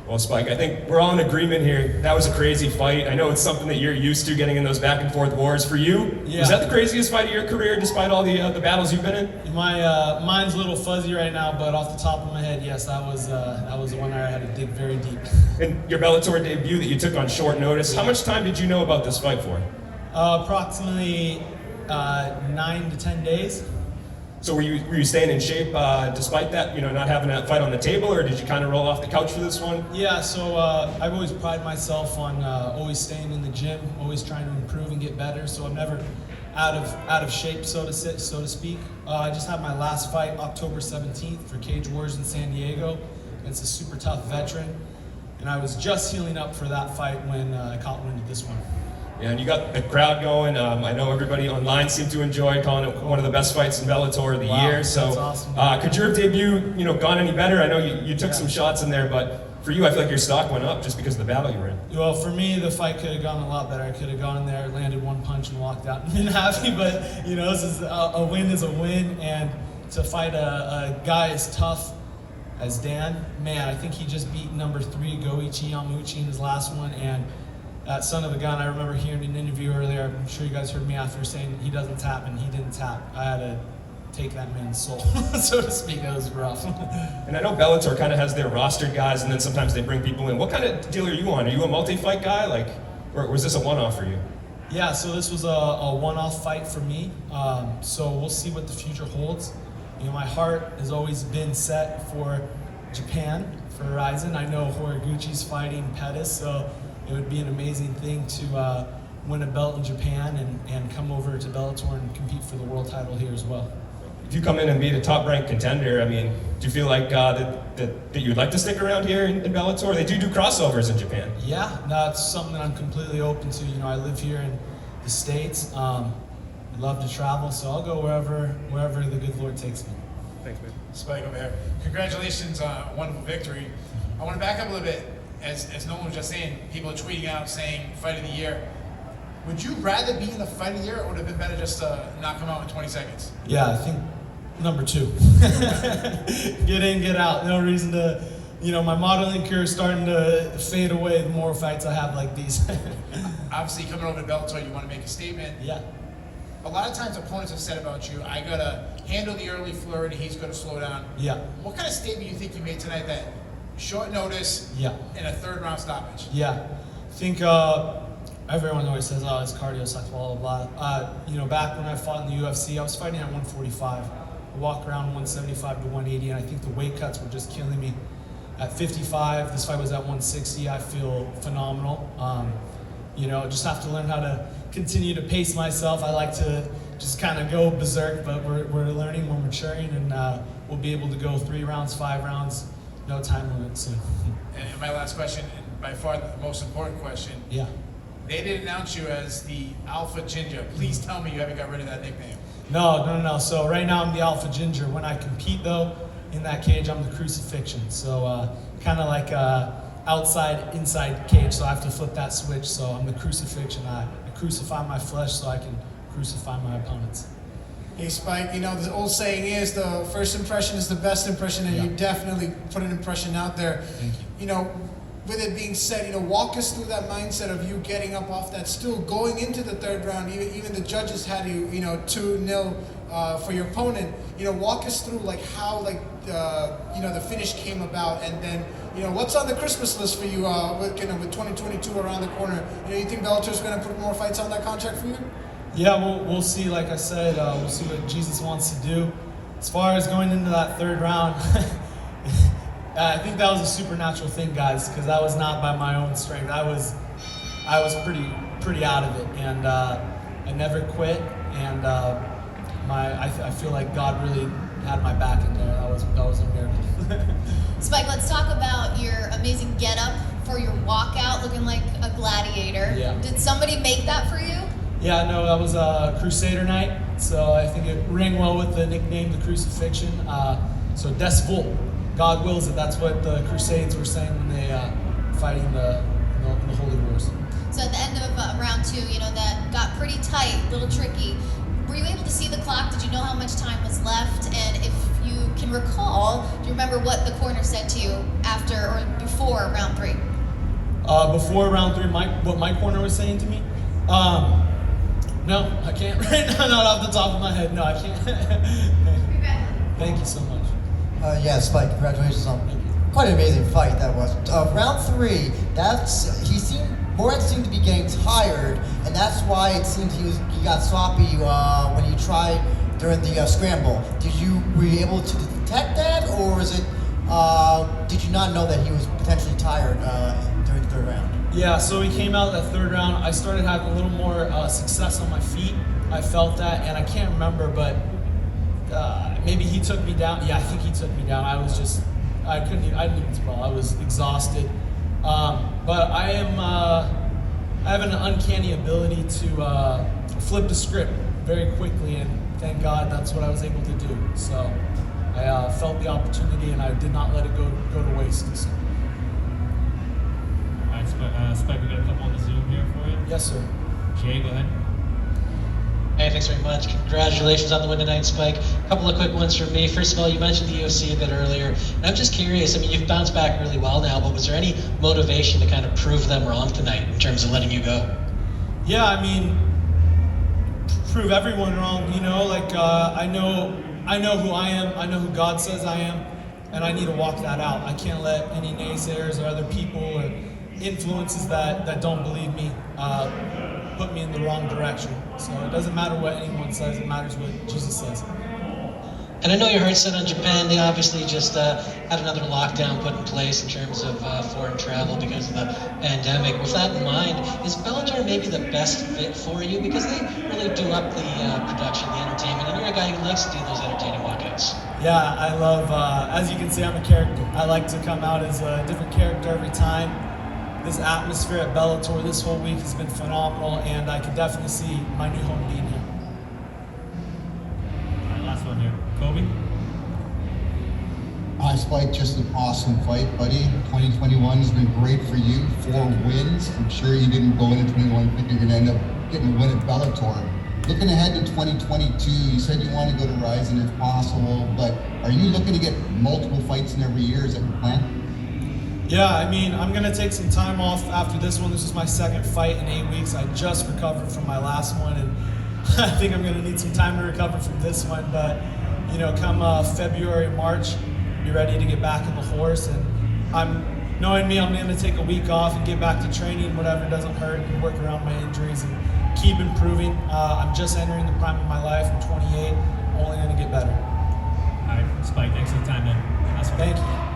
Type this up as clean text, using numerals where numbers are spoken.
Well, Spike, I think we're all in agreement here. That was a crazy fight. I know it's something that you're used to, getting in those back and forth wars. For you, was that the craziest fight of your career, despite all the battles you've been in? My mind's a little fuzzy right now, but off the top of my head, yes, that was the one I had to dig very deep. And your Bellator debut that you took on short notice. How much time did you know about this fight for? Approximately 9 to 10 days. So were you staying in shape despite that, not having that fight on the table, or did you kind of roll off the couch for this one? Yeah, so I've always prided myself on always staying in the gym, always trying to improve and get better. So I'm never out of shape, so to speak. I just had my last fight October 17th for Cage Wars in San Diego. It's a super tough veteran, and I was just healing up for that fight when I caught wind of this one. Yeah, and you got the crowd going. I know everybody online seemed to enjoy, calling it one of the best fights in Bellator of the year. So, that's awesome. Could your debut, gone any better? I know you took some shots in there, but for you, I feel like your stock went up just because of the battle you were in. Well, for me, the fight could have gone a lot better. I could have gone in there, landed one punch, and walked out and been happy. But this is a win is a win, and to fight a guy as tough as Dan, man, I think he just beat number 3 Goichi Yamauchi in his last one, and that son of a gun, I remember hearing an interview earlier, I'm sure you guys heard me after, saying he doesn't tap, and he didn't tap. I had to take that man's soul, so to speak. That was rough. And I know Bellator kind of has their rostered guys, and then sometimes they bring people in. What kind of deal are you on? Are you a multi-fight guy, or was this a one-off for you? Yeah, so this was a one-off fight for me, so we'll see what the future holds. My heart has always been set for Japan, for Ryzen. I know Horiguchi's fighting Pettis, so it would be an amazing thing to win a belt in Japan and come over to Bellator and compete for the world title here as well. If you come in and beat a top-ranked contender, do you feel like that you'd like to stick around here in Bellator? They do crossovers in Japan. Yeah, that's something that I'm completely open to. I live here in the States. I love to travel, so I'll go wherever the good Lord takes me. Thanks, man. Spike over here. Congratulations on a wonderful victory. I want to back up a little bit. As Nolan was just saying, people are tweeting out saying fight of the year. Would you rather be in the fight of the year, or would it have been better just to knock him out in 20 seconds? Yeah, I think number 2. Get in, get out. No reason to, my modeling career is starting to fade away the more fights I have like these. Obviously, coming over to Bellator, you want to make a statement. Yeah. A lot of times opponents have said about you, I got to handle the early flirt, and he's going to slow down. Yeah. What kind of statement do you think you made tonight that short notice in a third-round stoppage? Yeah. I think everyone always says, oh, his cardio sucks, blah, blah, blah. Back when I fought in the UFC, I was fighting at 145. I walk around 175 to 180, and I think the weight cuts were just killing me. At 55, this fight was at 160. I feel phenomenal. Just have to learn how to continue to pace myself. I like to just kind of go berserk, but we're learning, we're maturing, and we'll be able to go 3 rounds, 5 rounds, no time limit soon. And my last question, and by far the most important question. Yeah. They did announce you as the Alpha Ginger. Please tell me you haven't got rid of that nickname. No. So right now I'm the Alpha Ginger. When I compete though, in that cage, I'm the Crucifixion. So kind of like outside, inside cage. So I have to flip that switch. So I'm the Crucifixion. I crucify my flesh so I can crucify my opponents. Hey Spike, the old saying is the first impression is the best impression, and you definitely put an impression out there. Thank you. With it being said, walk us through that mindset of you getting up off that stool, going into the third round. Even the judges had you, 2-0 for your opponent. Walk us through how the finish came about, and then what's on the Christmas list for you with 2022 around the corner. You think Bellator's going to put more fights on that contract for you? Yeah, we'll see. Like I said, we'll see what Jesus wants to do. As far as going into that third round, I think that was a supernatural thing, guys, because that was not by my own strength. I was pretty out of it, and I never quit. And I feel like God really had my back in there. That was a miracle. Spike, let's talk about your amazing getup for your walkout, looking like a gladiator. Yeah. Did somebody make that for you? Yeah, no, that was a Crusader night, so I think it rang well with the nickname, the Crucifixion. So Des Volt, God wills it. That's what the Crusades were saying when they fighting the Holy Wars. So at the end of round 2, that got pretty tight, a little tricky. Were you able to see the clock? Did you know how much time was left? And if you can recall, do you remember what the corner said to you after or before round 3? Before round 3, what my corner was saying to me? No, I can't right now, not off the top of my head. No, I can't. Thank you so much. Yeah, Spike, congratulations on quite an amazing fight that was. Round 3, Moritz seemed to be getting tired, and that's why it seems he got sloppy when he tried during the scramble. Were you able to detect that, or is it? Did you not know that he was potentially tired during the 3rd round? Yeah, so he came out that 3rd round. I started having a little more success on my feet. I felt that, and I can't remember, but maybe he took me down. Yeah, I think he took me down. I didn't even throw. I was exhausted. But I have an uncanny ability to flip the script very quickly, and thank God that's what I was able to do. So I felt the opportunity, and I did not let it go to waste. So. Spike, we got a couple on the Zoom here for you. Yes, sir. Jay, go ahead. Hey, thanks very much. Congratulations on the win tonight, Spike. A couple of quick ones from me. First of all, you mentioned the UFC a bit earlier, and I'm just curious, I mean, you've bounced back really well now, but was there any motivation to kind of prove them wrong tonight in terms of letting you go? Yeah, I mean, prove everyone wrong, you know, like I know who I am, I know who God says I am, and I need to walk that out. I can't let any naysayers or other people or influences that don't believe me put me in the wrong direction. So it doesn't matter what anyone says, it matters what Jesus says. And I know your heart's set on Japan. They obviously just had another lockdown put in place in terms of foreign travel because of the pandemic. With that in mind, is Bellator maybe the best fit for you? Because they really do up the production, the entertainment, and you're a guy who likes to do those entertaining walkouts. Yeah, I love, as you can see, I'm a character. I like to come out as a different character every time. This atmosphere at Bellator this whole week has been phenomenal, and I can definitely see my new home being here. All right, last one here. Kobe? Hi, Spike. Just an awesome fight, buddy. 2021 has been great for you. 4 wins. I'm sure you didn't go into 21 thinking you're going to end up getting a win at Bellator. Looking ahead to 2022, you said you want to go to Ryzen if possible, but are you looking to get multiple fights in every year? Is that your plan? Yeah, I mean, I'm going to take some time off after this one. This is my 2nd fight in 8 weeks. I just recovered from my last one, and I think I'm going to need some time to recover from this one. But, you know, come February, March, be ready to get back on the horse. And knowing me, I'm going to take a week off and get back to training, whatever doesn't hurt, and work around my injuries and keep improving. I'm just entering the prime of my life. I'm 28, only going to get better. All right, Spike, thanks for the time, man. Last one. Thank you.